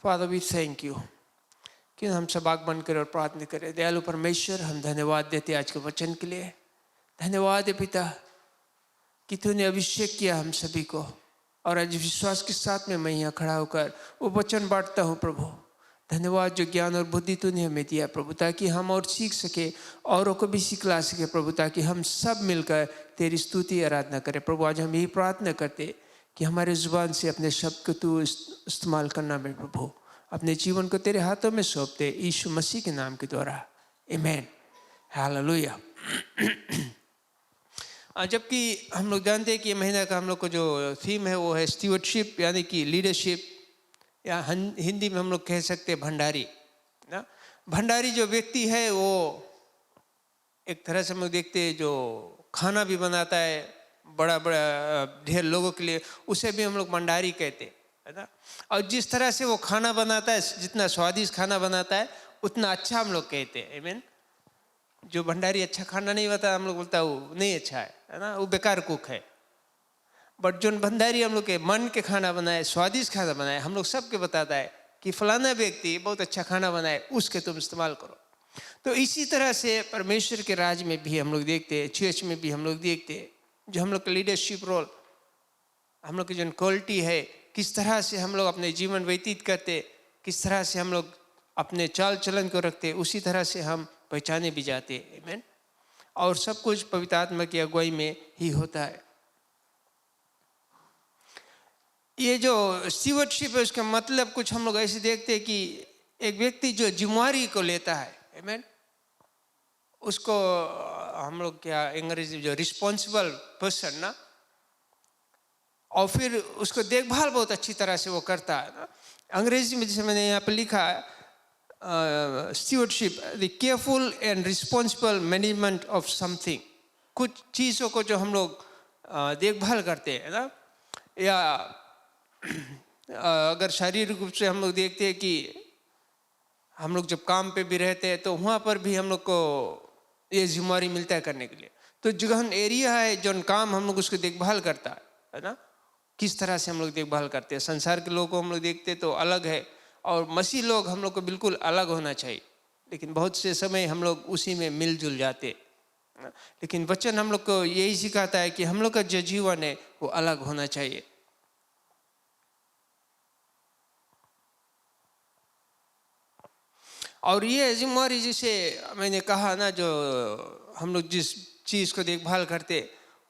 Father, we thank you कि हम सब आग बंद करें और प्रार्थना करें। दयालु परमेश्वर, हम धन्यवाद देते हैं आज के वचन के लिए। धन्यवाद है पिता कि तूने अभिषेक किया हम सभी को, और आज विश्वास के साथ में मैं यहाँ खड़ा होकर वो वचन बांटता हूँ प्रभु। धन्यवाद जो ज्ञान और बुद्धि तूने हमें दिया प्रभु, ताकि हम और सीख सके, औरों को भी सिखला सके प्रभु, ताकि हम सब मिलकर तेरी स्तुति आराधना करें प्रभु। आज हम यही प्रार्थना करते कि हमारे जुबान से अपने शब्द को तू इस्तेमाल करना में प्रभु। अपने जीवन को तेरे हाथों में सौंपते यीशु मसीह के नाम के द्वारा, आमीन, हालेलुया। जबकि हम लोग जानते हैं कि महीना का हम लोग को जो थीम है वो है स्टीवर्डशिप, यानी कि लीडरशिप, या हिंदी में हम लोग कह सकते हैं भंडारी ना। भंडारी जो व्यक्ति है वो एक तरह से हम लोग देखते हैं जो खाना भी बनाता है बड़ा बड़ा ढेर लोगों के लिए, उसे भी हम लोग भंडारी कहते हैं, है ना। और जिस तरह से वो खाना बनाता है, जितना स्वादिष्ट खाना बनाता है उतना अच्छा हम लोग कहते हैं, आमीन। जो भंडारी अच्छा खाना नहीं बताता, हम लोग बोलता है वो नहीं अच्छा है ना, वो बेकार कुक है। बट जो भंडारी हम लोग के मन के खाना बनाए, स्वादिष्ट खाना बनाए, हम लोग सबके बताता है कि फलाना व्यक्ति बहुत अच्छा खाना बनाए, उसके तुम इस्तेमाल करो। तो इसी तरह से परमेश्वर के राज में भी हम लोग देखते हैं, चर्च में भी हम लोग देखते हैं, जो हम लोग का लीडरशिप रोल, हम लोग की जो क्वालिटी है, किस तरह से हम लोग अपने जीवन व्यतीत करते, किस तरह से हम लोग अपने चाल चलन को रखते, उसी तरह से हम पहचाने भी जाते हैं, आमीन। और सब कुछ पवित्र आत्मा की अगुवाई में ही होता है। ये जो स्टीवर्डशिप है उसका मतलब कुछ हम लोग ऐसे देखते हैं कि एक व्यक्ति जो जिम्मेवारी को लेता है, आमीन, उसको हम लोग क्या अंग्रेजी जो रिस्पॉन्सिबल पर्सन ना, और फिर उसको देखभाल बहुत अच्छी तरह से वो करता है ना। अंग्रेजी में जैसे मैंने यहाँ पर लिखा है stewardship, the careful and responsible management of something, कुछ चीज़ों को जो हम लोग देखभाल करते हैं ना, या अगर शारीरिक रूप से हम लोग देखते हैं कि हम लोग जब काम पे भी रहते हैं तो वहाँ पर भी हम लोग को ये जिम्मेवारी मिलता है करने के लिए। तो जगह एरिया है जो काम हम लोग उसको देखभाल करता है ना, किस तरह से हम लोग देखभाल करते हैं। संसार के लोगों को हम लोग देखते तो अलग है, और मसीह लोग हम लोग को बिल्कुल अलग होना चाहिए, लेकिन बहुत से समय हम लोग उसी में मिलजुल जाते। लेकिन वचन हम लोग को यही सिखाता है कि हम लोग का जो जीवन है वो अलग होना चाहिए। और ये जिम्मेवारी जिसे मैंने कहा ना, जो हम लोग जिस चीज़ को देखभाल करते,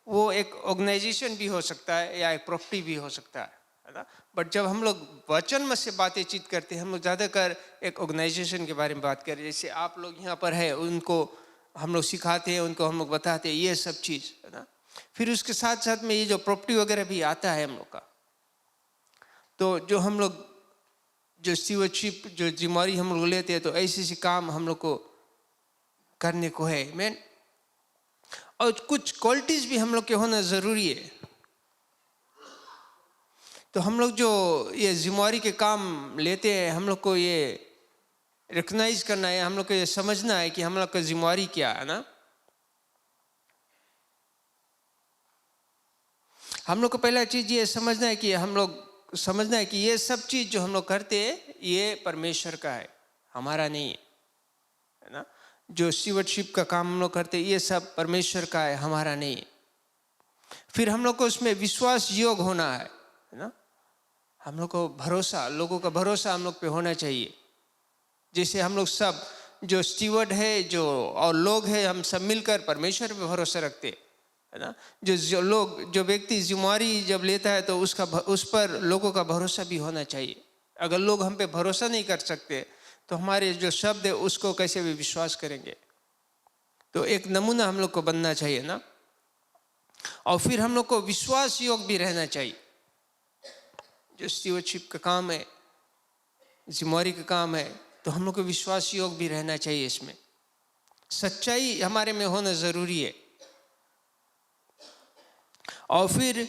वो एक ऑर्गेनाइजेशन भी हो सकता है या एक प्रॉपर्टी भी हो सकता है ना। बट जब हम लोग वचन में से बातें चीत करते हैं, हम लोग ज़्यादातर एक ऑर्गेनाइजेशन के बारे में बात करें। जैसे आप लोग यहाँ पर है, उनको हम लोग सिखाते हैं, उनको हम लोग बताते हैं ये सब चीज़, है ना। फिर उसके साथ साथ में ये जो प्रॉपर्टी वगैरह भी आता है हम लोग का, तो जो हम लोग जो स्टीवर्डशिप जो जिम्मेवारी हम लोग लेते हैं, तो ऐसे ऐसे काम हम लोग को करने को है, आमीन। और कुछ क्वालिटीज भी हम लोग के होना जरूरी है। तो हम लोग जो ये जिम्मेवारी के काम लेते हैं, हम लोग को ये रिकॉग्नाइज करना है, हम लोग को ये समझना है कि हम लोग का जिम्मेवारी क्या है ना। हम लोग को पहला चीज ये समझना है कि हम लोग समझना है कि ये सब चीज जो हम लोग करते हैं ये परमेश्वर का है, हमारा नहीं है ना। जो स्टीवर्डशिप का काम हम लोग करते हैं ये सब परमेश्वर का है, हमारा नहीं है। फिर हम लोग को उसमें विश्वास योग होना है ना। हम लोग को भरोसा, लोगों का भरोसा हम लोग पे होना चाहिए। जैसे हम लोग सब जो स्टीवर्ड है जो और लोग हैं, हम सब मिलकर परमेश्वर पे भरोसा रखते है ना। जो लोग जो व्यक्ति जिम्मेवारी जब लेता है तो उसका उस पर लोगों का भरोसा भी होना चाहिए। अगर लोग हम पे भरोसा नहीं कर सकते तो हमारे जो शब्द है उसको कैसे भी विश्वास करेंगे। तो एक नमूना हम लोग को बनना चाहिए ना। और फिर हम लोग को विश्वास योग भी रहना चाहिए। जो स्टीवर्डशिप का काम है, जिम्मेवारी का काम है, तो हम लोग को विश्वास योग भी रहना चाहिए। इसमें सच्चाई हमारे में होना जरूरी है। और फिर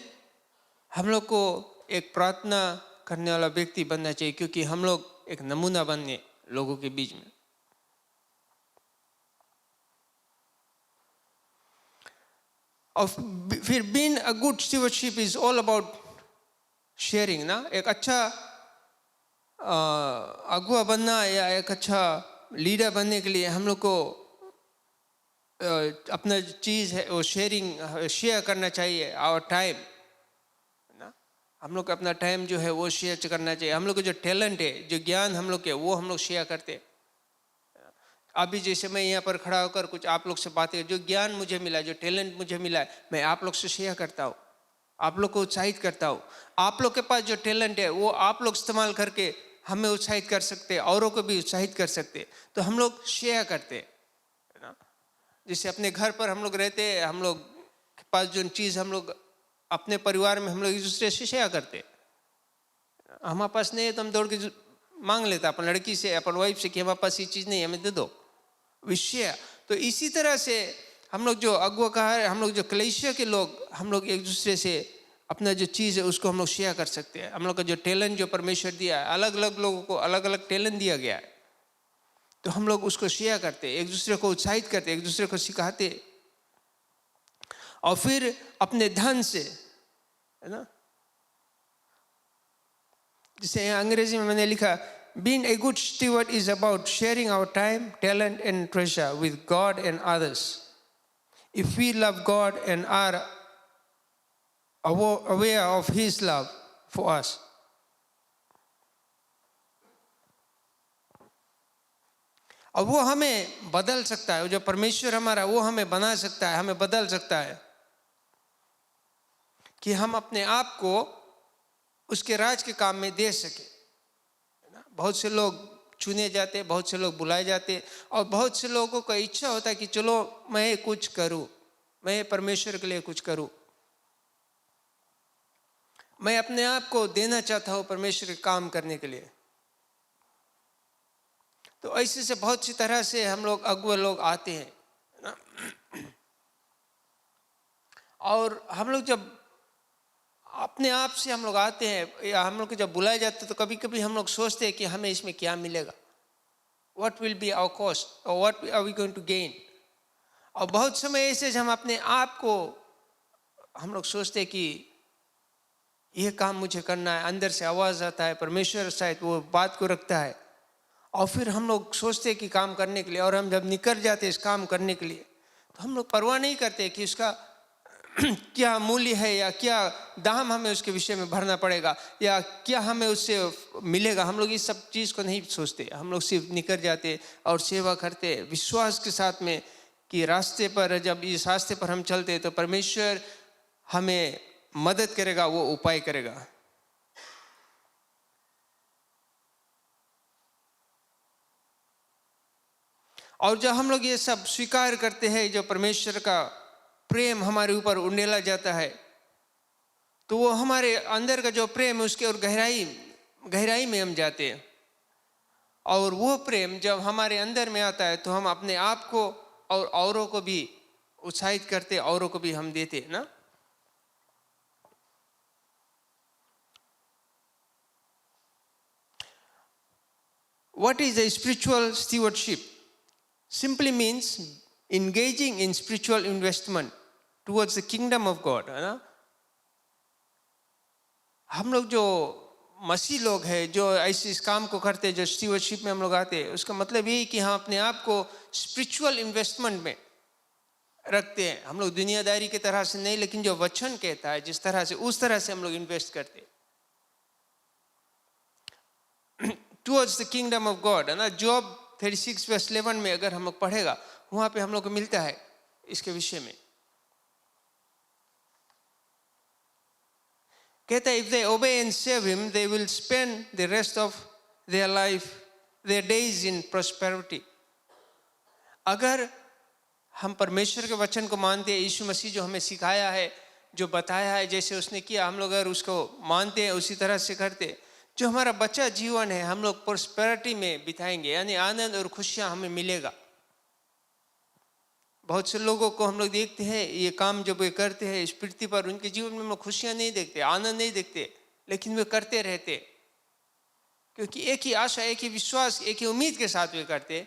हम लोग को एक प्रार्थना करने वाला व्यक्ति बनना चाहिए, क्योंकि हम लोग एक नमूना बने लोगों के बीच में। और फिर being a good stewardship is all about sharing ना। एक अच्छा अगुआ बनना या एक अच्छा लीडर बनने के लिए हम लोग को अपना चीज़ है वो शेयर करना चाहिए। आवर टाइम ना, हम लोग अपना टाइम जो है वो शेयर करना चाहिए। हम लोग को जो टैलेंट है, जो ज्ञान हम लोग के, वो हम लोग शेयर करते। अभी जैसे मैं यहाँ पर खड़ा होकर कुछ आप लोग से बातें, जो ज्ञान मुझे मिला, जो टैलेंट मुझे मिला है, मैं आप लोग से शेयर करता हूँ, आप लोग को उत्साहित करता हूँ। आप लोग के पास जो टैलेंट है वो आप लोग इस्तेमाल करके हमें उत्साहित कर सकते, औरों को भी उत्साहित कर सकते, तो हम लोग शेयर करते है ना। जैसे अपने घर पर हम लोग रहते, हम लोग के पास जो चीज़ हम लोग अपने परिवार में हम लोग एक दूसरे से शेयर करते। हमारे पास नहीं है तो हम दौड़ के मांग लेता अपन लड़की से, अपन वाइफ से कि हमारे पास ये चीज़ नहीं है, हमें दे दो, विषय। तो इसी तरह से हम लोग जो अगुआ कहा है, हम लोग जो कलीसिया के लोग, हम लोग एक दूसरे से अपना जो चीज़ है उसको हम लोग शेयर कर सकते हैं। हम लोग का जो टैलेंट जो परमेश्वर दिया है, अलग अलग लोगों को अलग अलग टैलेंट दिया गया है, तो हम लोग उसको शेयर करते, एक दूसरे को उत्साहित करते, एक दूसरे को सिखाते, और फिर अपने धन से, है ना। जैसे अंग्रेजी में मैंने लिखा, being a good steward is about sharing our time, talent and treasure with God and others. If we love God and are aware of His love for us, और वो हमें बदल सकता है, जो परमेश्वर हमारा वो हमें बना सकता है, हमें बदल सकता है कि हम अपने आप को उसके राज के काम में दे सके। बहुत से लोग चुने जाते, बहुत से लोग बुलाए जाते, और बहुत से लोगों को इच्छा होता है कि चलो मैं कुछ करूं, मैं परमेश्वर के लिए कुछ करूं, मैं अपने आप को देना चाहता हूं परमेश्वर के काम करने के लिए। तो ऐसे से बहुत सी तरह से हम लोग अगुआ लोग आते हैं ना। और हम लोग जब अपने आप से हम लोग आते हैं या हम लोग को जब बुलाए जाते हैं, तो कभी कभी हम लोग सोचते हैं कि हमें इसमें क्या मिलेगा, what will be our cost और what are we going to gain. और बहुत समय ऐसे हम अपने आप को हम लोग सोचते हैं कि यह काम मुझे करना है, अंदर से आवाज़ आता है, परमेश्वर शायद वो बात को रखता है, और फिर हम लोग सोचते हैं कि काम करने के लिए, और हम जब निकल जाते हैं इस काम करने के लिए, तो हम लोग परवाह नहीं करते कि उसका क्या मूल्य है या क्या दाम हमें उसके विषय में भरना पड़ेगा या क्या हमें उससे मिलेगा। हम लोग इस सब चीज़ को नहीं सोचते, हम लोग सिर्फ निकल जाते और सेवा करते विश्वास के साथ में कि रास्ते पर, जब इस रास्ते पर हम चलते तो परमेश्वर हमें मदद करेगा, वो उपाय करेगा। और जब हम लोग ये सब स्वीकार करते हैं, जो परमेश्वर का प्रेम हमारे ऊपर उंडेला जाता है, तो वो हमारे अंदर का जो प्रेम है उसके और गहराई में हम जाते हैं। और वो प्रेम जब हमारे अंदर में आता है तो हम अपने आप को और औरों को भी उत्साहित करते, औरों को भी हम देते ना। What is a spiritual stewardship? Simply means engaging in spiritual investment towards the kingdom of God, है ना। हम लोग जो मसीह लोग हैं, जो ऐसे इस काम को करते हैं, जो स्टीवर्डशिप में हम लोग आते हैं, उसका मतलब यही कि हम अपने आप को स्पिरिचुअल इन्वेस्टमेंट में रखते हैं। हम लोग दुनियादारी की तरह से नहीं, लेकिन जो वचन कहता है जिस तरह से, उस तरह से हम लोग इन्वेस्ट करते हैं towards the kingdom of God, है ना। जॉब 36:11 में अगर हम लोग पढ़ेगा, वहां पे हम लोग को मिलता है इसके विषय में। कहता है, if they obey and serve him, they will spend the rest of their life, their days in prosperity. अगर हम परमेश्वर के वचन को मानते हैं, यीशु मसीह जो हमें सिखाया है, जो बताया है, जैसे उसने किया, हम लोग अगर उसको मानते हैं, उसी तरह से करते, जो हमारा बचा जीवन है हम लोग प्रॉस्पेरिटी में बिताएंगे, यानी आनंद और खुशियां हमें मिलेगा। बहुत से लोगों को हम लोग देखते हैं, ये काम जब वे करते हैं इस पृथ्वी पर, उनके जीवन में हम लोग खुशियां नहीं देखते, आनंद नहीं देखते, लेकिन वे करते रहते, क्योंकि एक ही आशा, एक ही विश्वास, एक ही उम्मीद के साथ वे करते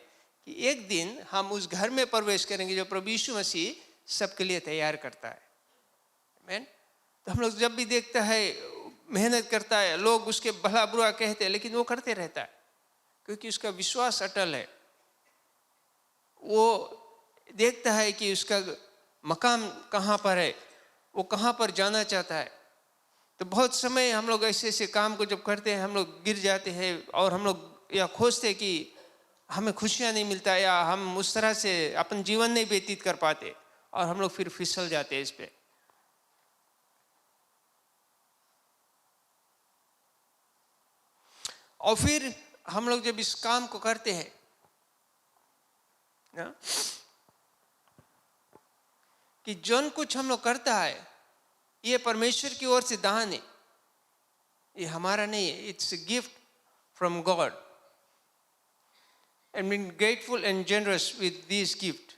कि एक दिन हम उस घर में प्रवेश करेंगे जो प्रभु यीशु मसीह सबके लिए तैयार करता है। आमीन। तो हम लोग जब भी देखता है, मेहनत करता है, लोग उसके भला बुरा कहते हैं, लेकिन वो करते रहता है क्योंकि उसका विश्वास अटल है। वो देखता है कि उसका मकाम कहाँ पर है, वो कहाँ पर जाना चाहता है। तो बहुत समय हम लोग ऐसे ऐसे काम को जब करते हैं, हम लोग गिर जाते हैं और हम लोग या खोजते हैं कि हमें खुशियाँ नहीं मिलता या हम उस तरह से अपन जीवन नहीं व्यतीत कर पाते और हम लोग फिर फिसल जाते हैं इस पे। और फिर हम लोग जब इस काम को करते हैं ना, कि जौन कुछ हम लोग करता है ये परमेश्वर की ओर से दान है, ये हमारा नहीं है, it's a gift from God, and being grateful and generous with this gift.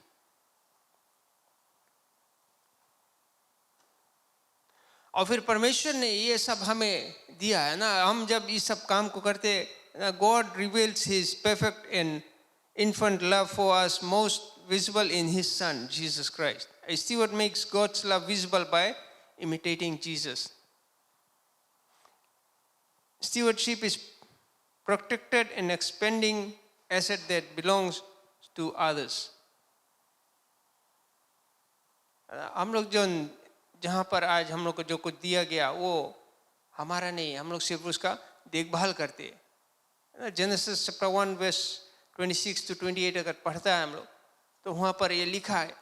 और फिर परमेश्वर ने ये सब हमें दिया है ना, हम जब इस सब काम को करते ना, God reveals His perfect and infant love for us most visible in His Son Jesus Christ. A steward makes God's love visible by imitating Jesus. Stewardship is protected and expanding asset that belongs to others. हम लोग जो जहाँ पर आज हम लोग को जो कुछ दिया गया वो हमारा नहीं, हम लोग सिर्फ उसका देखभाल करते हैं। जेनेसिस चैप्टर 1 वर्स 26 to 28 अगर पढ़ता है हम लोग तो वहाँ पर ये लिखा है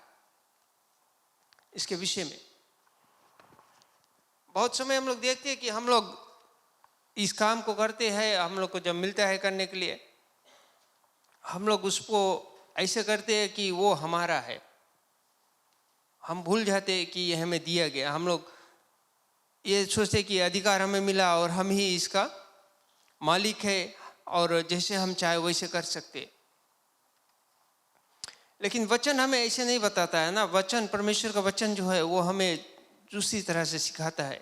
इसके विषय में। बहुत समय हम लोग देखते हैं कि हम लोग इस काम को करते हैं, हम लोग को जब मिलता है करने के लिए हम लोग उसको ऐसे करते हैं कि वो हमारा है, हम भूल जाते हैं कि ये हमें दिया गया। हम लोग ये सोचते कि अधिकार हमें मिला और हम ही इसका मालिक है और जैसे हम चाहे वैसे कर सकते। लेकिन वचन हमें ऐसे नहीं बताता है ना, वचन परमेश्वर का वचन जो है वो हमें दूसरी तरह से सिखाता है।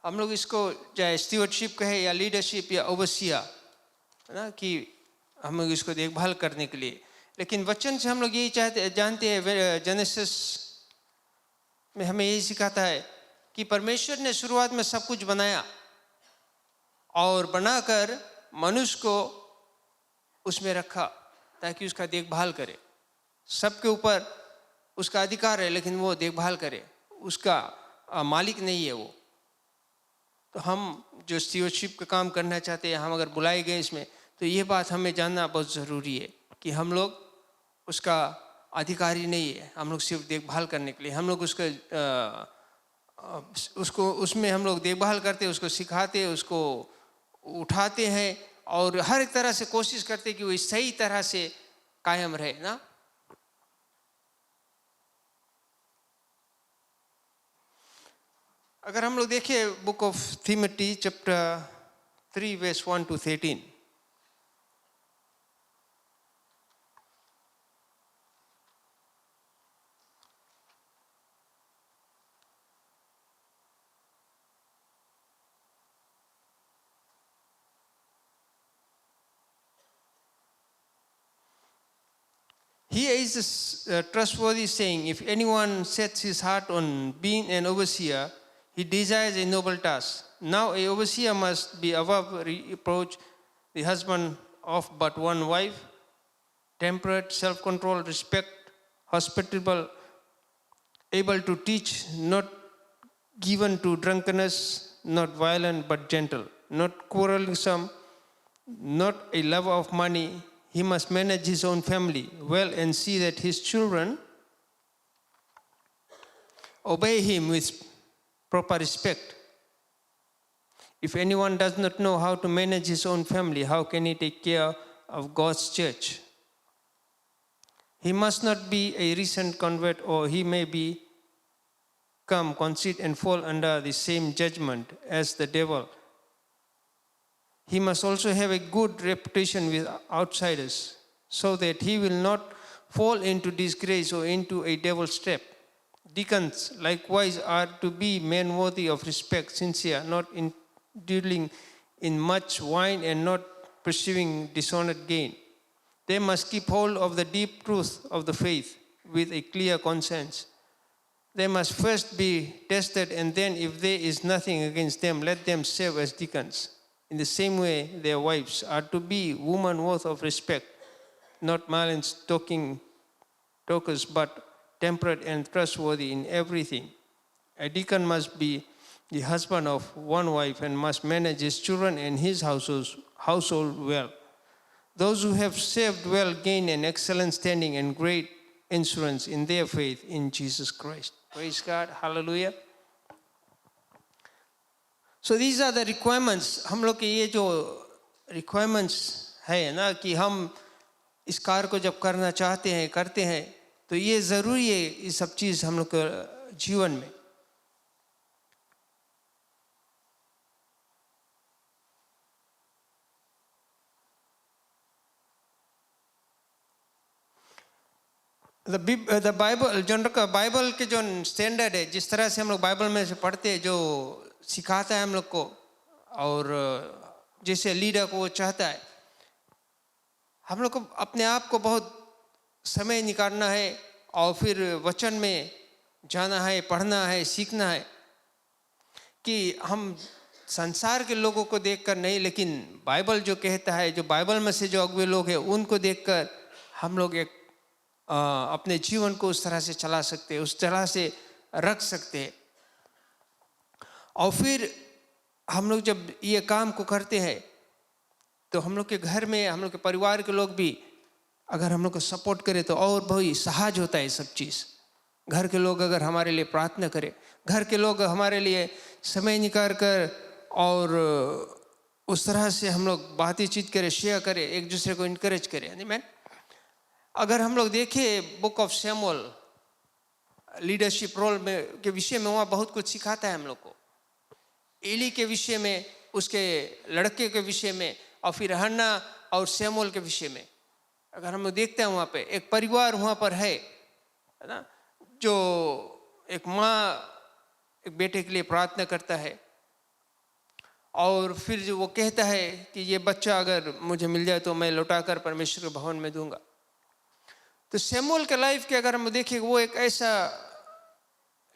हम लोग इसको चाहे स्टीवर्डशिप कहे या लीडरशिप या ओवरसियर है ना, कि हम लोग इसको देखभाल करने के लिए, लेकिन वचन से हम लोग यही जानते हैं, जेनेसिस में हमें यही सिखाता है कि परमेश्वर ने शुरुआत में सब कुछ बनाया और बनाकर मनुष्य को उसमें रखा ताकि उसका देखभाल करे। सबके ऊपर उसका अधिकार है लेकिन वो देखभाल करे, उसका मालिक नहीं है वो। तो हम जो स्टीवर्डशिप का काम करना चाहते हैं, हम अगर बुलाए गए इसमें, तो ये बात हमें जानना बहुत ज़रूरी है कि हम लोग उसका अधिकारी नहीं है, हम लोग सिर्फ देखभाल करने के लिए, हम लोग उसको उसमें हम लोग देखभाल करते हैं, उसको सिखाते, उसको उठाते हैं और हर एक तरह से कोशिश करते हैं कि वो सही तरह से कायम रहे ना। अगर हम लोग देखें book of Timothy chapter 3 verse 1 to 13, here is a trustworthy saying, if anyone sets his heart on being an overseer, he desires a noble task. Now a overseer must be above reproach, the husband of but one wife, temperate, self-controlled, respect, hospitable, able to teach, not given to drunkenness, not violent but gentle, not quarrelsome, not a lover of money. He must manage his own family well and see that his children obey him with proper respect. If anyone does not know how to manage his own family, how can he take care of God's church? He must not be a recent convert, or he may become conceit and fall under the same judgment as the devil. He must also have a good reputation with outsiders, so that he will not fall into disgrace or into a devil's trap. Deacons likewise are to be men worthy of respect, sincere, not indulging in much wine and not pursuing dishonored gain. They must keep hold of the deep truth of the faith with a clear conscience. they must first be tested, and then if there is nothing against them, let them serve as deacons. In the same way, their wives are to be women worthy of respect, not malicious talkers, but temperate and trustworthy in everything. A deacon must be the husband of one wife and must manage his children and his household well. Those who have served well gain an excellent standing and great insurance in their faith in Jesus Christ. Praise God. Hallelujah. So these are the requirements. हम लोग के ये जो requirements है ना कि हम इस कार्य को जब करना चाहते हैं करते हैं तो ये ज़रूरी है ये सब चीज़ हम लोग के जीवन में. The Bible बाइबल के जो स्टैंडर्ड है जिस तरह से हम लोग बाइबल में से पढ़ते हैं जो सिखाता है हम लोग को और जैसे लीडर को वो चाहता है हम लोग को अपने आप को बहुत समय निकालना है और फिर वचन में जाना है पढ़ना है सीखना है कि हम संसार के लोगों को देखकर नहीं लेकिन बाइबल जो कहता है जो बाइबल में से जो अगुए लोग हैं उनको देखकर हम लोग एक अपने जीवन को उस तरह से चला सकते हैं उस तरह से रख सकते हैं और फिर हम लोग जब ये काम को करते हैं तो हम लोग के घर में हम लोग के परिवार के लोग भी अगर हम लोग को सपोर्ट करें तो और बहुत सहज होता है सब चीज़. घर के लोग अगर हमारे लिए प्रार्थना करें घर के लोग हमारे लिए समय निकाल कर और उस तरह से हम लोग बातचीत करें शेयर करें एक दूसरे को इनकरेज करें. आमीन. अगर हम लोग देखें बुक ऑफ शमूएल लीडरशिप रोल में के विषय में वहाँ बहुत कुछ सिखाता है हम लोग को. एली के विषय में उसके लड़के के विषय में और फिर हन्ना और शमूएल के विषय में अगर हम लोग देखते हैं वहाँ पे एक परिवार वहाँ पर है ना जो एक माँ एक बेटे के लिए प्रार्थना करता है और फिर जो वो कहता है कि ये बच्चा अगर मुझे मिल जाए तो मैं लौटाकर परमेश्वर के भवन में दूंगा. तो शमूएल के लाइफ के अगर हम देखें वो एक ऐसा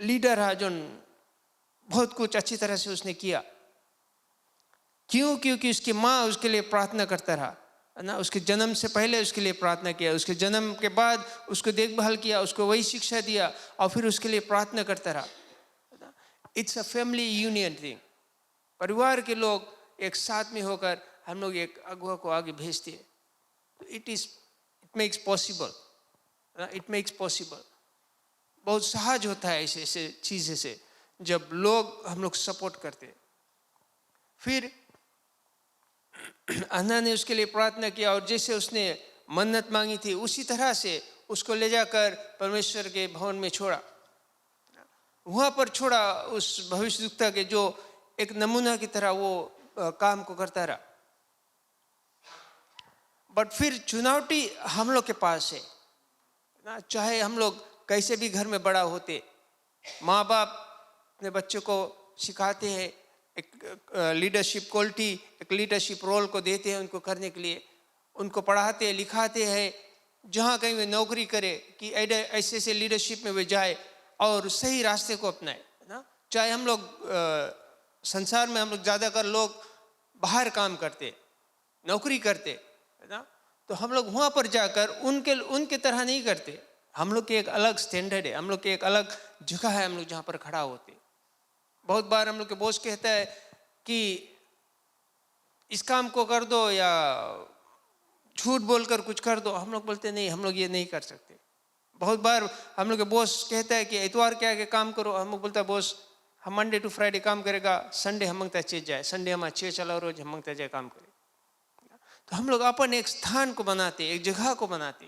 लीडर है जो बहुत कुछ अच्छी तरह से उसने किया. क्यों? क्योंकि उसकी माँ उसके लिए प्रार्थना करता रहा ना. उसके जन्म से पहले उसके लिए प्रार्थना किया उसके जन्म के बाद उसको देखभाल किया उसको वही शिक्षा दिया और फिर उसके लिए प्रार्थना करता रहा. It's a family union thing. परिवार के लोग एक साथ में होकर हम लोग एक अगुआ को आगे भेजते हैं. It makes possible. It makes possible. बहुत सहज होता है ऐसे ऐसे चीज़ें से जब लोग हम लोग सपोर्ट करते हैं. फिर अन्ना ने उसके लिए प्रार्थना किया और जैसे उसने मन्नत मांगी थी उसी तरह से उसको ले जाकर परमेश्वर के भवन में छोड़ा. वहाँ पर छोड़ा उस भविष्यद्वक्ता के जो एक नमूना की तरह वो काम को करता रहा. बट फिर चुनौती हम लोग के पास है ना. चाहे हम लोग कैसे भी घर में बड़ा होते माँ बाप अपने बच्चों को सिखाते हैं एक लीडरशिप क्वालिटी एक लीडरशिप रोल को देते हैं उनको करने के लिए उनको पढ़ाते हैं लिखाते हैं जहाँ कहीं वे नौकरी करे कि ऐसे ऐसे लीडरशिप में वे जाए और सही रास्ते को अपनाए ना. चाहे हम लोग संसार में हम लोग ज़्यादातर लोग बाहर काम करते नौकरी करते है ना तो हम लोग वहाँ पर जाकर उनके तरह नहीं करते. हम लोग के एक अलग स्टैंडर्ड है हम लोग के एक अलग जगह है हम लोग जहाँ पर खड़ा होते. बहुत बार हम लोग के बॉस कहता है कि इस काम को कर दो या झूठ बोलकर कुछ कर दो. हम लोग बोलते नहीं हम लोग ये नहीं कर सकते. बहुत बार हम लोग के बॉस कहता है कि इतवार क्या के काम करो. हम लोग बोलता है बॉस हम मंडे टू फ्राइडे काम करेगा संडे हम मंगता चेज जाए संडे हमारा 6 चला रोज हम मंगता जाए काम करे. तो हम लोग अपन एक स्थान को बनाते एक जगह को बनाते.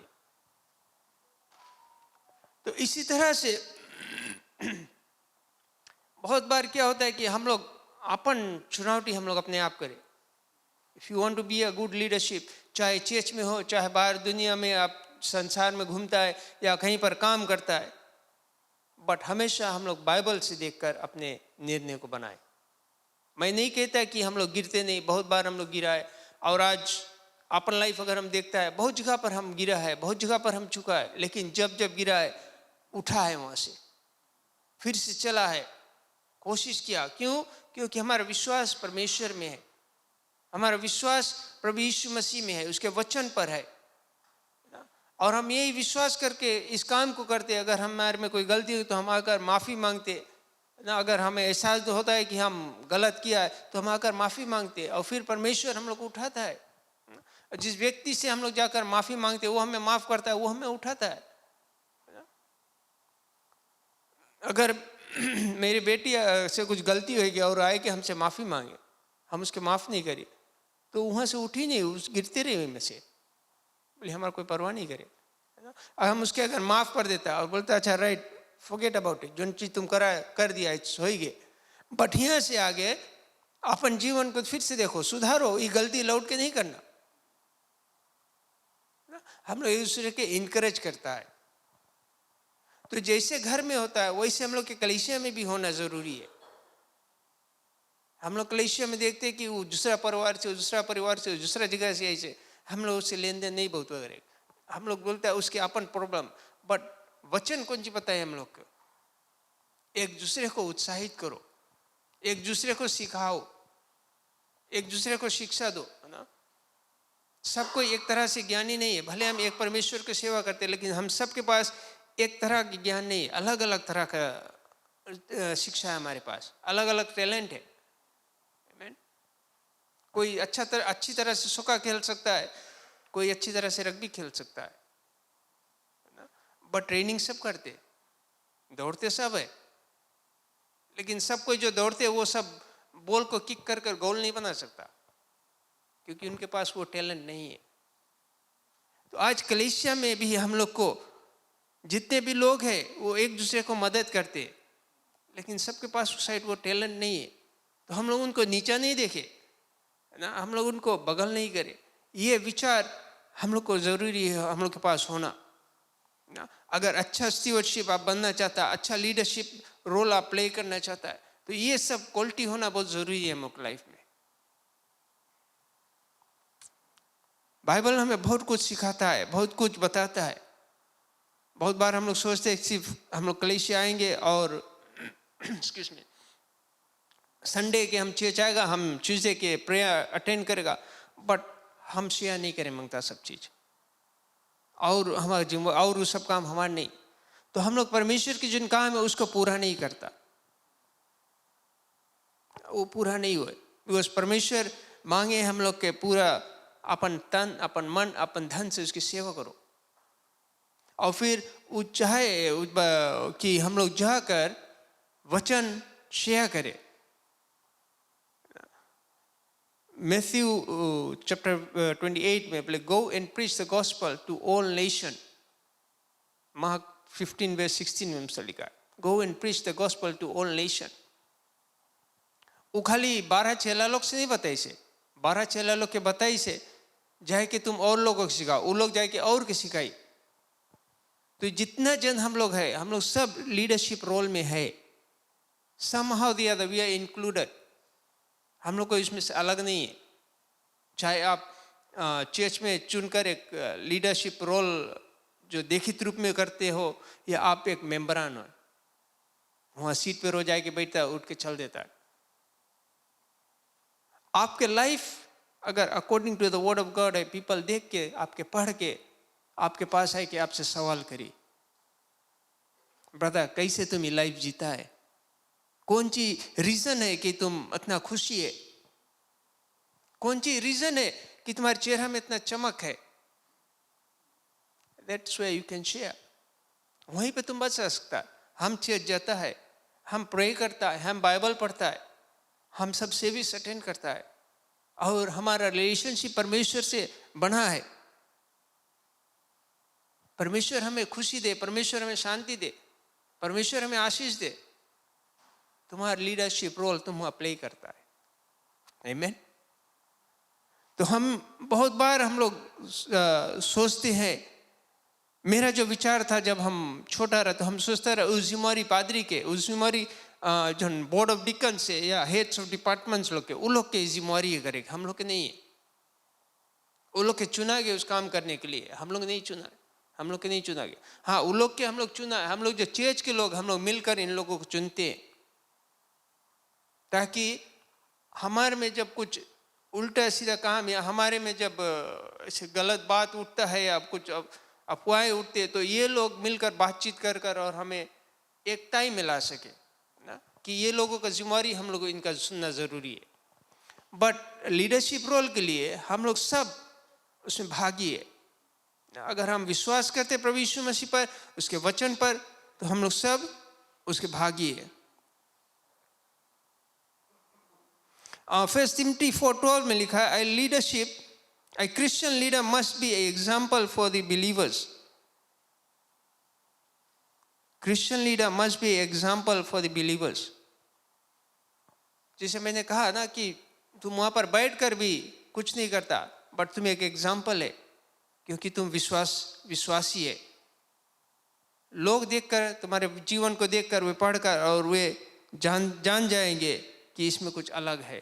तो इसी तरह से बहुत बार क्या होता है कि हम लोग अपन चुनौती हम लोग अपने आप करें. If you want to be a good leadership चाहे चर्च में हो चाहे बाहर दुनिया में आप संसार में घूमता है या कहीं पर काम करता है बट हमेशा हम लोग बाइबल से देखकर अपने निर्णय को बनाए. मैं नहीं कहता कि हम लोग गिरते नहीं. बहुत बार हम लोग गिरा है और आज अपन लाइफ अगर हम देखता है बहुत जगह पर हम गिरा है बहुत जगह पर हम चुका है लेकिन जब जब गिरा है उठा है वहाँ से. फिर से चला है, कोशिश किया। क्यों? क्योंकि हमारा विश्वास परमेश्वर में है, हमारा विश्वास प्रभु यीशु मसीह में है, उसके वचन पर है। और हम यही विश्वास करके इस काम को करते। अगर हमारे में कोई गलती हो तो हम आकर माफ़ी मांगते ना। अगर हमें एहसास होता है कि हम गलत किया है तो हम आकर माफ़ी मांगते, और फिर परमेश्वर हम लोग को उठाता है। जिस व्यक्ति से हम लोग जाकर माफ़ी मांगते वो हमें माफ़ करता है, वो हमें उठाता है। अगर मेरी बेटी से कुछ गलती होगी और आए कि हमसे माफ़ी मांगे, हम उसके माफ़ नहीं करें तो वहाँ से उठी नहीं, उस गिरते रहे में से, बोले हमारा कोई परवाह नहीं करे, है ना। और हम उसके अगर माफ़ कर देता और बोलता अच्छा राइट, फॉरगेट अबाउट इट, जो चीज़ तुम कर दिया इट्स हो ही गए। बट यहाँ से आगे अपन जीवन को फिर से देखो, सुधारो, ये गलती लौट के नहीं करना। हम लोग एक दूसरे के इनकरेज करता है। तो जैसे घर में होता है वैसे हम लोग के कलीसिया में भी होना जरूरी है। हम लोग कलीसिया में देखते हैं कि वो दूसरा परिवार से, दूसरा परिवार से, दूसरा जगह से ऐसे, हम लोग उससे लेन देन नहीं बहुत वगैरह। हम लोग बोलते हैं उसके अपन प्रॉब्लम, बट वचन कौन सी पता है हम लोग को? एक दूसरे को उत्साहित करो, एक दूसरे को सिखाओ, एक दूसरे को शिक्षा दो, है ना। सब कोई एक तरह से ज्ञानी नहीं है। भले हम एक परमेश्वर की सेवा करते हैं लेकिन हम सबके पास एक तरह की ज्ञान नहीं है। अलग अलग तरह का शिक्षा है हमारे पास, अलग अलग टैलेंट है। कोई अच्छी तरह से सोका खेल सकता है, कोई अच्छी तरह से रग्बी खेल सकता है ना। बट ट्रेनिंग सब करते, दौड़ते सब है, लेकिन सब कोई जो दौड़ते वो सब बॉल को किक कर कर गोल नहीं बना सकता, क्योंकि उनके पास वो टैलेंट नहीं है। तो आज कलीसिया में भी हम लोग को जितने भी लोग हैं वो एक दूसरे को मदद करते, लेकिन सबके पास उस साइड वो टैलेंट नहीं है। तो हम लोग उनको नीचा नहीं देखे ना, हम लोग उनको बगल नहीं करे। ये विचार हम लोग को जरूरी है हम लोग के पास होना ना। अगर अच्छा स्टीवर्डशिप आप बनना चाहता है, अच्छा लीडरशिप रोल आप प्ले करना चाहता है, तो ये सब क्वालिटी होना बहुत जरूरी है हम लोग लाइफ में। बाइबल हमें बहुत कुछ सिखाता है, बहुत कुछ बताता है। बहुत बार हम लोग सोचते हैं सिर्फ हम लोग कलीसिया आएंगे और एक्सक्यूज मी, संडे के हम चर्च आएगा, हम ट्यूसडे के प्रेयर अटेंड करेगा, बट हम शेयर नहीं करें मांगता सब चीज, और हमारा और वो सब काम हमारा नहीं। तो हम लोग परमेश्वर की जिन काम है उसको पूरा नहीं करता, वो पूरा नहीं हुए। बिकॉज परमेश्वर मांगे हम लोग के पूरा अपन तन, अपन मन, अपन धन से उसकी सेवा करो। और फिर वो चाहे कि हम लोग जाकर वचन शेयर करें। मैथ्यू चैप्टर 28 में बोले go and preach the gospel to all nation. Mark 15 verse 16 में हमसे लिखा है go and preach the gospel to all nation. वो खाली 12 चेला लोग से नहीं बताई से, 12 चेला लोग के बताई से जाए कि तुम और लोगों को सिखाओ, वो लोग जाए कि और के सिखाई। तो जितना जन हम लोग है, हम लोग सब लीडरशिप रोल में है। somehow the other we are included। हम लोग को इसमें से अलग नहीं है। चाहे आप चर्च में चुनकर एक लीडरशिप रोल जो देखित रूप में करते हो, या आप एक मेंबरान हो, वहाँ सीट पे रो जाए के बैठता है, उठ के चल देता है। आपके लाइफ अगर according to the word of God है, पीपल देख के, आपके पढ़ के आपके पास है कि आपसे सवाल करी, ब्रदर कैसे तुम ये लाइफ जीता है, कौन सी रीजन है कि तुम इतना खुशी है, कौन सी रीजन है कि तुम्हारे चेहरा में इतना चमक है। That's where you can share। वहीं पे तुम बचा सकता है। हम चर्च जाता है, हम प्रे करता है, हम बाइबल पढ़ता है, हम सब सर्विस अटेंड करता है, और हमारा रिलेशनशिप परमेश्वर से बना है। परमेश्वर हमें खुशी दे, परमेश्वर हमें शांति दे, परमेश्वर हमें आशीष दे। तुम्हारा लीडरशिप रोल तुम प्ले करता है। आमीन। तो हम बहुत बार हम लोग सोचते हैं, मेरा जो विचार था जब हम छोटा रहा तो हम सोचते रहे उजिमारी पादरी के, उजिमारी जो बोर्ड ऑफ डिकन से या हेड्स ऑफ डिपार्टमेंट्स लोग के, वो लोग के जिम्मेवारी करेगा, हम लोग के नहीं है। वो लोग के चुना गए उस काम करने के लिए, हम लोग नहीं चुना। हम लोग के नहीं चुना गया। हाँ, उन लोग के हम लोग चुना, हम लोग जो चर्च के लोग हम लोग मिलकर इन लोगों को चुनते हैं, ताकि हमारे में जब कुछ उल्टा सीधा काम या हमारे में जब ऐसे गलत बात उठता है या कुछ अफवाहें उठते हैं, तो ये लोग मिलकर बातचीत कर कर और हमें एकता ही मिला सके ना, कि ये लोगों का जिम्मेवारी हम लोग इनका सुनना ज़रूरी है। बट लीडरशिप रोल के लिए हम लोग सब उसमें भागी है। अगर हम विश्वास करते प्रभु यीशु मसीह पर, उसके वचन पर, तो हम लोग सब उसके भागी है। फर्स्ट तिमोथी 4:12 में लिखा है, a Christian leader must be an example for the believers. Christian leader must be an example for the believers. जैसे मैंने कहा ना कि तुम वहां पर बैठकर भी कुछ नहीं करता, बट तुम एक एग्जाम्पल है, क्योंकि तुम विश्वासी है। लोग देखकर, तुम्हारे जीवन को देखकर, वे पढ़कर और वे जान जाएंगे कि इसमें कुछ अलग है।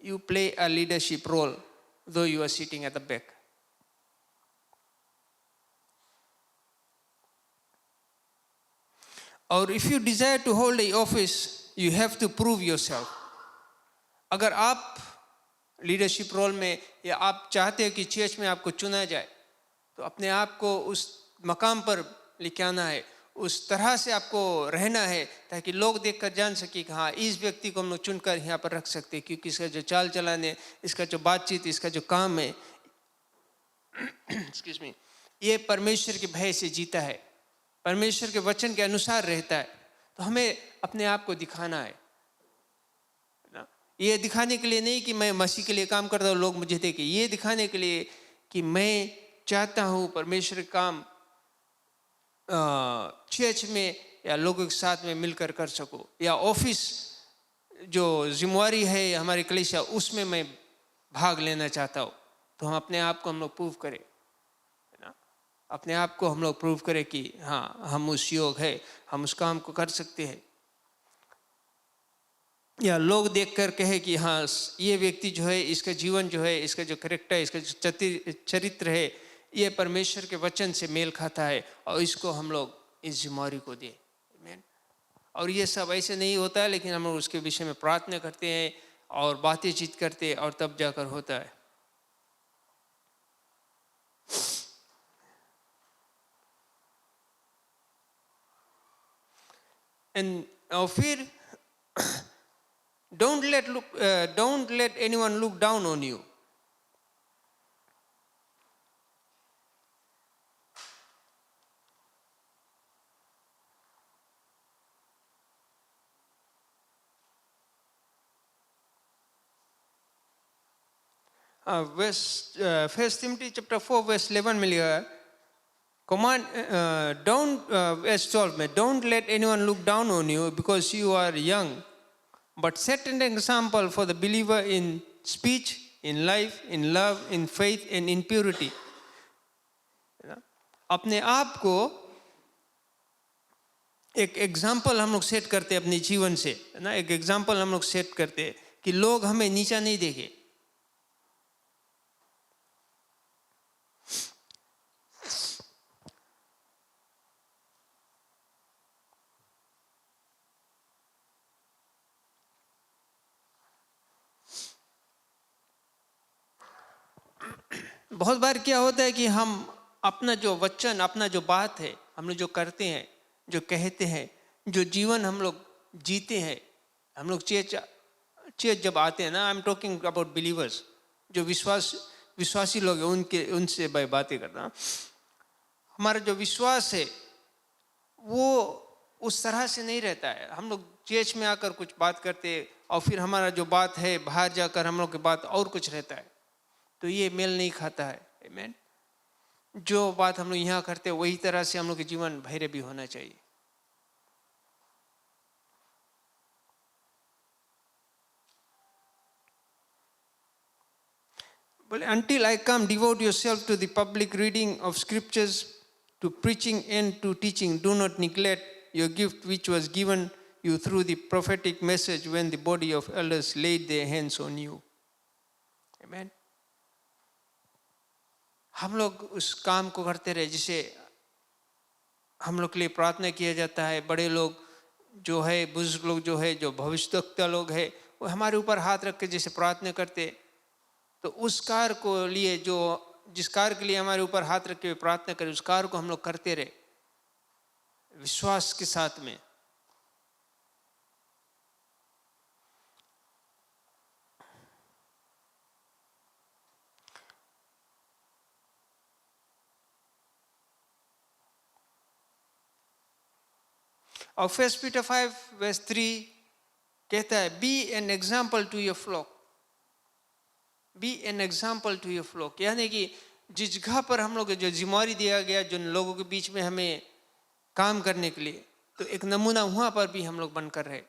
You play a leadership role, though you are sitting at the back. Or if you desire to hold a office, you have to prove yourself. अगर आप लीडरशिप रोल में या आप चाहते हो कि चर्च में आपको चुना जाए, तो अपने आप को उस मकाम पर लेके आना है, उस तरह से आपको रहना है, ताकि लोग देखकर जान सके कि हाँ, इस व्यक्ति को हम लोग चुनकर यहाँ पर रख सकते हैं, क्योंकि इसका जो चाल चलन है, इसका जो बातचीत, इसका जो काम है, एक्सक्यूज मी, ये परमेश्वर के भय से जीता है, परमेश्वर के वचन के अनुसार रहता है। तो हमें अपने आप को दिखाना है ना, ये दिखाने के लिए नहीं कि मैं मसीह के लिए काम करता हूँ लोग मुझे देखें, ये दिखाने के लिए कि मैं चाहता हूँ परमेश्वर का काम चर्च में या लोगों के साथ में मिलकर कर सकूं, या ऑफिस जो जिम्मेवारी है हमारी कलीसिया, उसमें मैं भाग लेना चाहता हूँ। तो हम अपने आप को हम लोग प्रूव करें, है ना, अपने आप को हम लोग प्रूव करें कि हाँ, हम उस योग है, हम उस काम को कर सकते हैं। या लोग देखकर कहे कि हाँ, ये व्यक्ति जो है, इसका जीवन जो है, इसका जो कैरेक्टर है, इसका जो चरित्र है, ये परमेश्वर के वचन से मेल खाता है, और इसको हम लोग इस जिम्मेवारी को दें। आमीन। और ये सब ऐसे नहीं होता है, लेकिन हम लोग उसके विषय में प्रार्थना करते हैं और बातचीत करते हैं, और तब जाकर होता है। और फिर don't let anyone look down on you. First Timothy chapter 4 verse 11 में लिखा है, command verse 12 में, don't let anyone look down on you because you are young, but set an example for the believer in speech, in life, in love, in faith and in purity. अपने आप को एक example हम लोग set करते हैं अपने जीवन से, है ना, एक एग्जाम्पल हम लोग सेट करते हैं कि लोग हमें नीचा नहीं देखें। बहुत बार क्या होता है कि हम अपना जो वचन, अपना जो बात है, हम लोग जो करते हैं, जो कहते हैं, जो जीवन हम लोग जीते हैं, हम लोग चर्च जब आते हैं ना, I am talking about believers, जो विश्वासी लोग हैं, उनसे मैं बातें करता हूँ। हमारा जो विश्वास है वो उस तरह से नहीं रहता है। हम लोग चर्च में आकर कुछ बात करते हैं, और फिर हमारा जो बात है बाहर जाकर हम लोग की बात और कुछ रहता है, तो ये मेल नहीं खाता है। आमीन। जो बात हम लोग यहाँ करते हैं वही तरह से हम लोग के जीवन भैरव भी होना चाहिए। बोले, until I come, devote yourself to the public reading of scriptures, to preaching and to teaching. Do not neglect your gift which was given you through the prophetic message when the body of elders laid their hands on you. Amen. हम लोग उस काम को करते रहे जिसे हम लोग के लिए प्रार्थना किया जाता है। बड़े लोग जो है, बुजुर्ग लोग जो है, जो भविष्यवक्ता लोग है, वो हमारे ऊपर हाथ रख के जैसे प्रार्थना करते, तो उस कार्य को लिए जो जिस कार्य के लिए हमारे ऊपर हाथ रख के प्रार्थना करें, उस कार्य को हम लोग करते रहे विश्वास के साथ में। और 1 Peter 5:3 कहता है, be an example to your flock, be an example to your flock. यानी कि जिस जगह पर हम लोग जो जिम्मेवारी दिया गया जिन लोगों के बीच में हमें काम करने के लिए, तो एक नमूना वहां पर भी हम लोग बनकर रहे।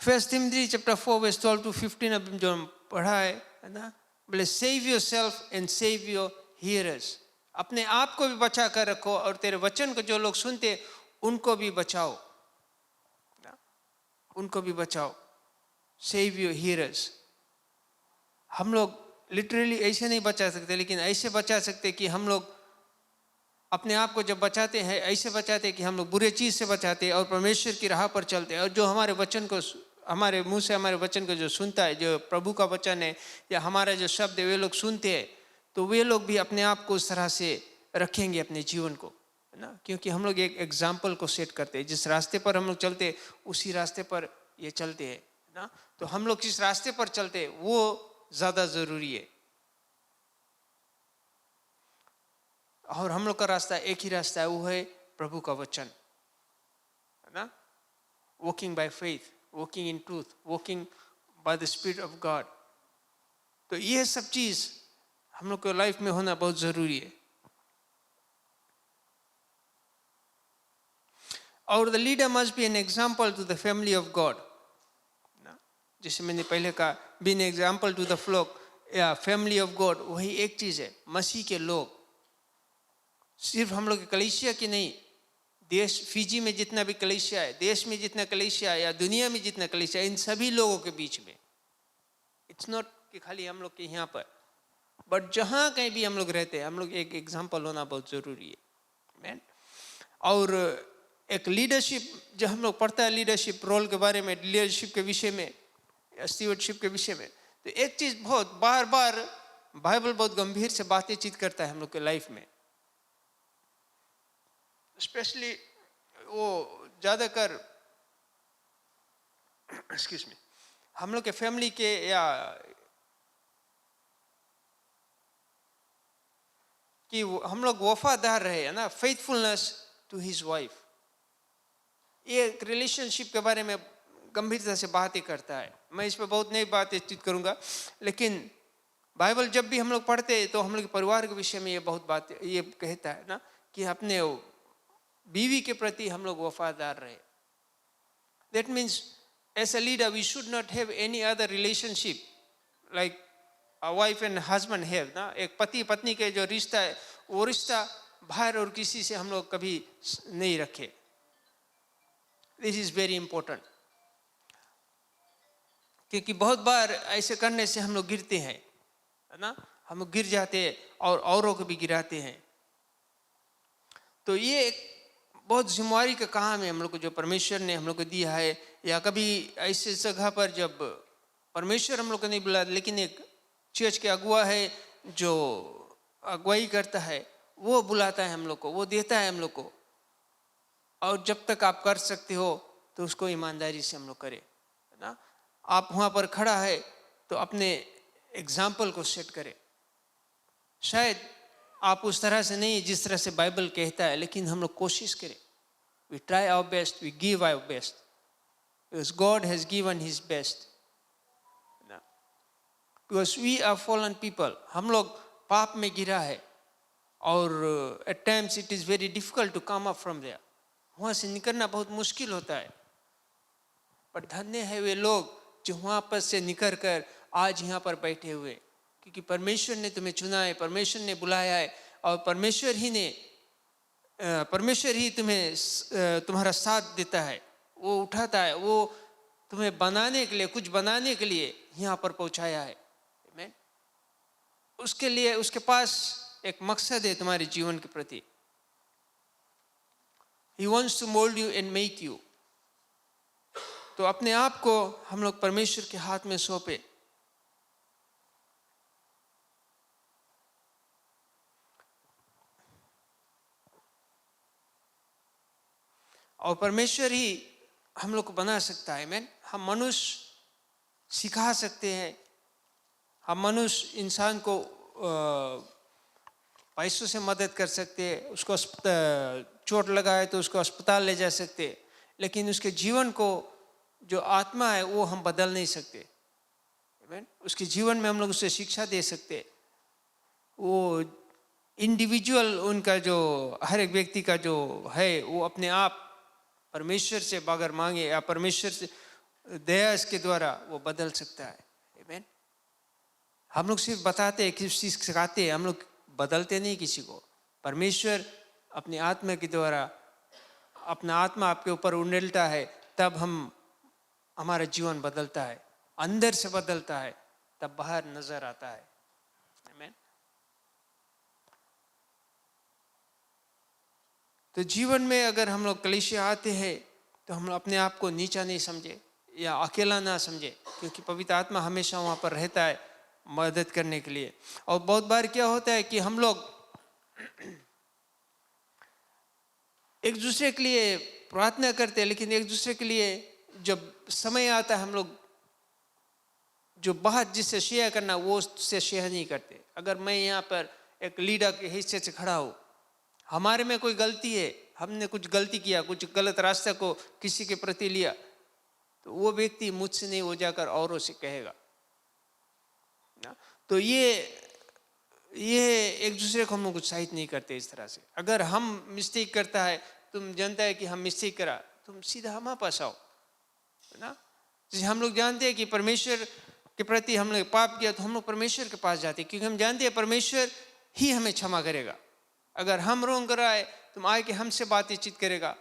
1 Timothy chapter 4:12-15 अब जो हम पढ़ा है ना, बोले save your self and save your hearers. अपने आप को भी बचा कर रखो और तेरे वचन को जो लोग सुनते उनको भी बचाओ, उनको भी बचाओ। Save your hearers. हम लोग लिटरली ऐसे नहीं बचा सकते, लेकिन ऐसे बचा सकते कि हम लोग अपने आप को जब बचाते हैं, ऐसे बचाते कि हम लोग बुरे चीज से बचाते और परमेश्वर की राह पर चलते। और जो हमारे वचन को, हमारे मुंह से हमारे वचन को जो सुनता है, जो प्रभु का वचन है या हमारा जो शब्द है, वे लोग सुनते हैं, तो वे लोग भी अपने आप को उस तरह से रखेंगे अपने जीवन को, है ना। क्योंकि हम लोग एक एग्जाम्पल को सेट करते हैं। जिस रास्ते पर हम लोग चलते उसी रास्ते पर ये चलते हैं ना। तो हम लोग जिस रास्ते पर चलते वो ज्यादा जरूरी है। और हम लोग का रास्ता एक ही रास्ता है, वो है प्रभु का वचन, है ना। Walking by faith, walking in truth, walking by the spirit of God. तो ये सब चीज हम लोग को लाइफ में होना बहुत जरूरी है। और the leader must be an example to the family of God. जैसे मैंने पहले कहा, be an example to the flock या फैमिली ऑफ गॉड, वही एक चीज है। मसीह के लोग, सिर्फ हम लोग कलीसिया की नहीं, देश फिजी में जितना भी कलीसिया है, देश में जितना कलीसिया है या दुनिया में जितना कलीसिया है, इन सभी लोगों के बीच में, इट्स नॉट कि खाली हम लोग के यहाँ पर, बट जहाँ कहीं भी हम लोग रहते हैं, हम लोग एक एग्जाम्पल होना बहुत जरूरी है। और एक लीडरशिप, जब हम लोग पढ़ता है लीडरशिप रोल के बारे में, लीडरशिप के विषय में, स्टीवर्डशिप के विषय में, तो एक चीज बहुत बार बार बाइबल बहुत गंभीर से बातचीत करता है हम लोग के लाइफ में। स्पेशली वो ज्यादातर एक्सक्यूज मी, हम लोग के फैमिली के या कि हम लोग वफादार रहे, है ना, फेथफुलनेस टू हिज वाइफ। ये रिलेशनशिप के बारे में गंभीरता से बातें करता है। मैं इस पर बहुत नई बातचीत करूंगा, लेकिन बाइबल जब भी हम लोग पढ़ते हैं तो हम लोग परिवार के विषय में ये बहुत बात ये कहता है ना, कि अपने बीवी के प्रति हम लोग वफादार रहे। That means as a leader we should not have any other relationship like a wife and husband have, ना। एक पति पत्नी के जो रिश्ता है, वो रिश्ता बाहर और किसी से हम लोग कभी नहीं रखे। This is very important, क्योंकि बहुत बार ऐसे करने से हम लोग गिरते हैं, है ना। हम लोग गिर जाते हैं और औरों को भी गिराते हैं। तो ये एक बहुत जिम्मेवारी का काम है हम लोग को, जो परमेश्वर ने हम लोग को दिया है। या कभी ऐसे जगह पर जब परमेश्वर हम लोग को नहीं बुला, लेकिन एक चर्च के अगुआ है जो अगुवाई करता है, वो बुलाता है हम लोग को, वो देता है हम लोग को। और जब तक आप कर सकते हो तो उसको ईमानदारी से हम लोग करें, है ना। आप वहाँ पर खड़ा है तो अपने एग्जाम्पल को सेट करें। शायद आप उस तरह से नहीं जिस तरह से बाइबल कहता है, लेकिन हम लोग कोशिश करें। We try our best, we give our best, because God has given His best. Because we are fallen people, हम लोग पाप में गिरा है और at times it is very difficult to come up from there. वहाँ से निकलना बहुत मुश्किल होता है। पर धन्य है वे लोग जो वहाँ पर से निकल कर आज यहाँ पर बैठे हुए, क्योंकि परमेश्वर ने तुम्हें चुना है, परमेश्वर ने बुलाया है और परमेश्वर ही तुम्हें तुम्हारा साथ देता है, वो उठाता है, वो तुम्हें बनाने के लिए, कुछ बनाने के लिए यहाँ पर पहुँचाया है। आमीन। उसके लिए उसके पास एक मकसद है तुम्हारे जीवन के प्रति। He wants to mold you and make you। तो अपने आप को हम लोग परमेश्वर के हाथ में सौंपे। और परमेश्वर ही हम लोग को बना सकता है। मैन हम मनुष्य सिखा सकते हैं, हम मनुष्य इंसान को पैसों से मदद कर सकते हैं, उसको चोट लगा है तो उसको अस्पताल ले जा सकते हैं, लेकिन उसके जीवन को जो आत्मा है वो हम बदल नहीं सकते। उसके जीवन में हम लोग उसे शिक्षा दे सकते। वो इंडिविजुअल उनका जो हर एक व्यक्ति का जो है वो अपने आप परमेश्वर से अगर मांगे या परमेश्वर से दया इसके द्वारा वो बदल सकता है। आमीन। हम लोग सिर्फ बताते हैं, किसी चीज सिखाते हैं, हम लोग बदलते नहीं किसी को। परमेश्वर अपनी आत्मा के द्वारा अपना आत्मा आपके ऊपर उंडेलता है, तब हमारा जीवन बदलता है, अंदर से बदलता है, तब बाहर नजर आता है। आमीन। तो जीवन में अगर हम लोग कलीसिया आते हैं तो हम अपने आप को नीचा नहीं समझे या अकेला ना समझे, क्योंकि पवित्र आत्मा हमेशा वहाँ पर रहता है मदद करने के लिए। और बहुत बार क्या होता है कि हम लोग एक दूसरे के लिए प्रार्थना करते हैं, लेकिन एक दूसरे के लिए जब समय आता है हम लोग जो बात जिससे शेयर करना वो उससे शेयर नहीं करते। अगर मैं यहाँ पर एक लीडर के हिस्से से खड़ा हूँ, हमारे में कोई गलती है, हमने कुछ गलती किया, कुछ गलत रास्ते को किसी के प्रति लिया, तो वो व्यक्ति मुझसे नहीं हो जाकर औरों से कहेगा ना। तो ये एक दूसरे को हम लोग उत्साहित नहीं करते इस तरह से। अगर हम मिस्टेक करता है, तुम जानता है कि हम मिस्टेक करा, तुम सीधा हमारे पास आओ ना। जैसे हम लोग जानते हैं कि परमेश्वर के प्रति हमने पाप किया तो हम लोग परमेश्वर के पास जाते हैं, क्योंकि हम जानते हैं परमेश्वर ही हमें क्षमा करेगा। अगर हम रोंग कर आए तुम आए कि हमसे बातचीत करेगा,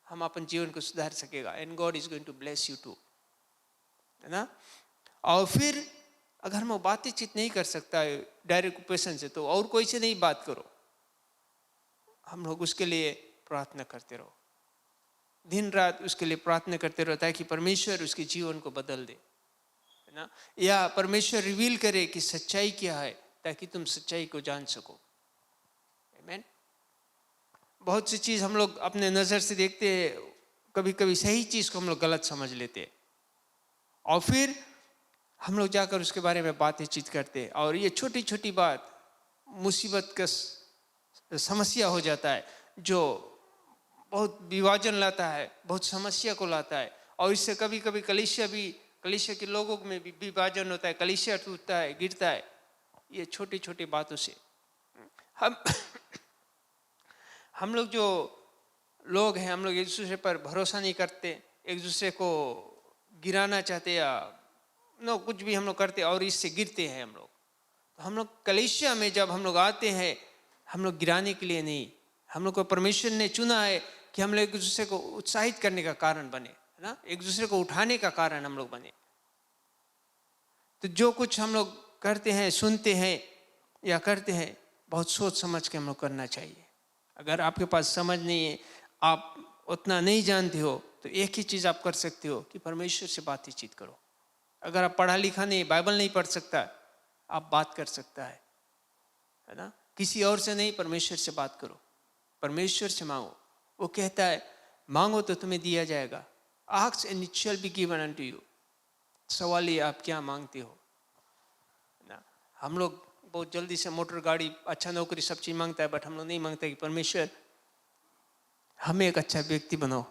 हम अपन जीवन को सुधार सकेगा। And God is going to bless you too, है ना। और फिर अगर हम बातचीत नहीं कर सकता है डायरेक्ट क्वेश्चन से, तो और कोई से नहीं बात करो, हम लोग उसके लिए प्रार्थना करते रहो, दिन रात उसके लिए प्रार्थना करते रहो, ताकि परमेश्वर उसके जीवन को बदल दे, है ना। या परमेश्वर रिवील करे कि सच्चाई क्या है, ताकि तुम सच्चाई को जान सको। आमीन। बहुत सी चीज हम लोग अपने नजर से देखते हैं, कभी कभी सही चीज को हम लोग गलत समझ लेते हैं, और फिर हम लोग जाकर उसके बारे में बातचीत करते हैं, और ये छोटी छोटी बात मुसीबत का समस्या हो जाता है, जो बहुत विभाजन लाता है, बहुत समस्या को लाता है। और इससे कभी कभी कलीसिया के लोगों में भी विभाजन होता है, कलीसिया टूटता है, गिरता है, ये छोटी छोटी बातों से। हम लोग जो लोग हैं, हम लोग एक दूसरे पर भरोसा नहीं करते, एक दूसरे को गिराना चाहते या कुछ भी हम लोग करते और इससे गिरते हैं हम लोग। तो हम लोग कलीसिया में जब हम लोग आते हैं, हम लोग गिराने के लिए नहीं, हम लोग को परमेश्वर ने चुना है कि हम लोग एक दूसरे को उत्साहित करने का कारण बने, है ना, एक दूसरे को उठाने का कारण हम लोग बने। तो जो कुछ हम लोग करते हैं, सुनते हैं या करते हैं, बहुत सोच समझ के हम लोग करना चाहिए। अगर आपके पास समझ नहीं है, आप उतना नहीं जानते हो, तो एक ही चीज आप कर सकते हो कि परमेश्वर से बातचीत करो। अगर आप पढ़ा लिखा नहीं, बाइबल नहीं पढ़ सकता, आप बात कर सकता है ना। किसी और से नहीं, परमेश्वर से बात करो, परमेश्वर से मांगो। वो कहता है मांगो तो तुम्हें दिया जाएगा, ask and it shall be given unto you. सवाल ये आप क्या मांगते हो ना। हम लोग बहुत जल्दी से मोटर गाड़ी, अच्छा नौकरी, सब चीज मांगता है, बट हम लोग नहीं मांगते कि परमेश्वर हमें एक अच्छा व्यक्ति बनाओ।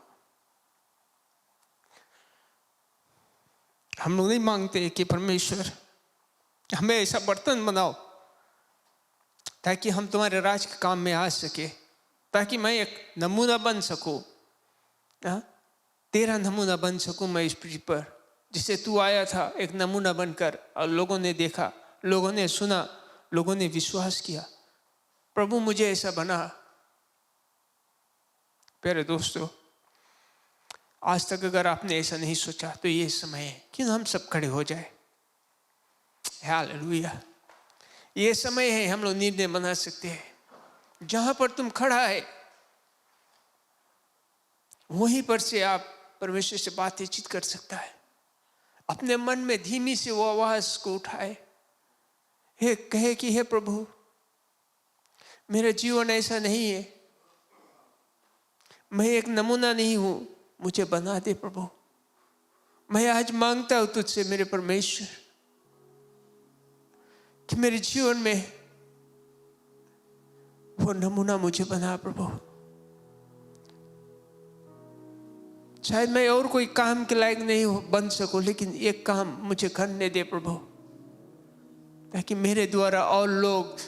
हम लोग नहीं मांगते कि परमेश्वर हमें ऐसा बर्तन बनाओ ताकि हम तुम्हारे राज के काम में आ सके, ताकि मैं एक नमूना बन सकूं, तेरा नमूना बन सकूं मैं इस पृथ्वी पर, जिसे तू आया था एक नमूना बनकर, और लोगों ने देखा, लोगों ने सुना, लोगों ने विश्वास किया, प्रभु मुझे ऐसा बना। प्यारे दोस्तों, आज तक अगर आपने ऐसा नहीं सोचा तो ये समय है कि हम सब खड़े हो जाए। हालेलुया। ये समय है हम लोग निर्णय बना सकते हैं। जहां पर तुम खड़ा है वहीं पर से आप परमेश्वर से बातचीत कर सकता है। अपने मन में धीमी से वो आवाज को उठाए, हे कहे कि हे प्रभु, मेरा जीवन ऐसा नहीं है, मैं एक नमूना नहीं हूं, मुझे बना दे प्रभु। मैं आज मांगता हूं तुझसे मेरे परमेश्वर कि मेरे जीवन में वो नमूना मुझे बना प्रभु। शायद मैं और कोई काम के लायक नहीं बन सकूं, लेकिन एक काम मुझे करने दे प्रभु, ताकि मेरे द्वारा और लोग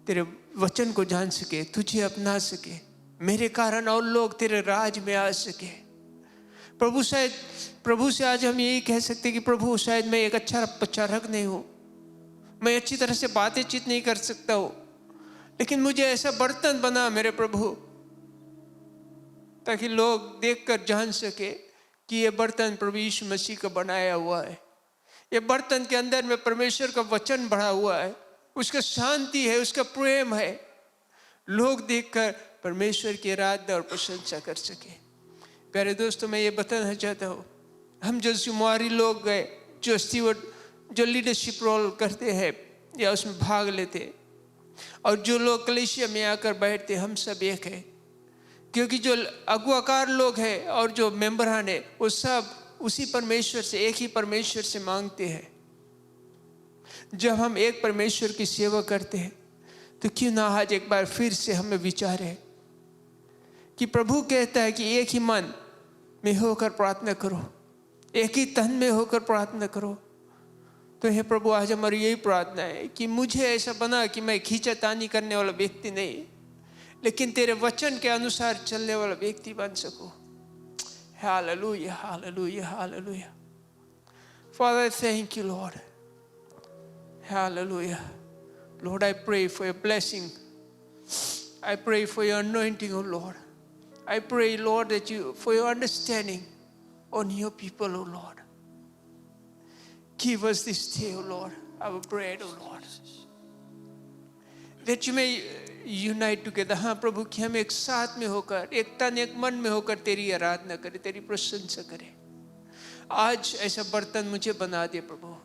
तेरे वचन को जान सके, तुझे अपना सके, मेरे कारण और लोग तेरे राज में आ सके प्रभु। शायद प्रभु से आज हम यही कह सकते कि प्रभु शायद मैं एक अच्छा प्रचारक नहीं हूं, मैं अच्छी तरह से बातचीत नहीं कर सकता हूं, लेकिन मुझे ऐसा बर्तन बना मेरे प्रभु, ताकि लोग देखकर जान सके कि ये बर्तन प्रभु यीशु मसीह का बनाया हुआ है। ये बर्तन के अंदर में परमेश्वर का वचन भरा हुआ है, उसका शांति है, उसका प्रेम है। लोग देखकर परमेश्वर की आराधना और प्रशंसा कर सके। प्यारे दोस्तों, मैं ये बताना चाहता हूँ, हम जो जुम्मेवारी लोग गए, जो स्टीवर्ड, जो लीडरशिप रोल करते हैं या उसमें भाग लेते, और जो लोग कलीसिया में आकर बैठते, हम सब एक है। क्योंकि जो अगुवाकार लोग हैं और जो मेंबरान है, वो सब उसी परमेश्वर से, एक ही परमेश्वर से मांगते हैं। जब हम एक परमेश्वर की सेवा करते हैं तो क्यों ना आज एक बार फिर से हमें विचारें कि प्रभु कहता है कि एक ही मन में होकर प्रार्थना करो, एक ही तन में होकर प्रार्थना करो। तो हे प्रभु, आज हमारी यही प्रार्थना है कि मुझे ऐसा बना कि मैं खींचातानी करने वाला व्यक्ति नहीं, लेकिन तेरे वचन के अनुसार चलने वाला व्यक्ति बन सकूं। Hallelujah, hallelujah, hallelujah. Father, thank you, Lord. Hallelujah. Lord, I pray for your blessing. I pray for your anointing, oh Lord. I pray, Lord, that you, for your understanding on your people, oh Lord. Give us this day, oh Lord, our bread, oh Lord. That you may unite together. हाँ प्रभु, कि हम एक साथ में होकर, एक तन एक मन में होकर तेरी आराधना करें, तेरी प्रशंसा करें। आज ऐसा बर्तन मुझे बना दे प्रभु।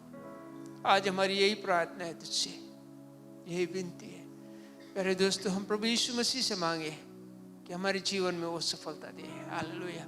आज हमारी यही प्रार्थना है तुझसे, यही विनती है। प्यारे दोस्तों, हम प्रभु यीशु मसीह से मांगे कि हमारे जीवन में वो सफलता दे। हालेलुया।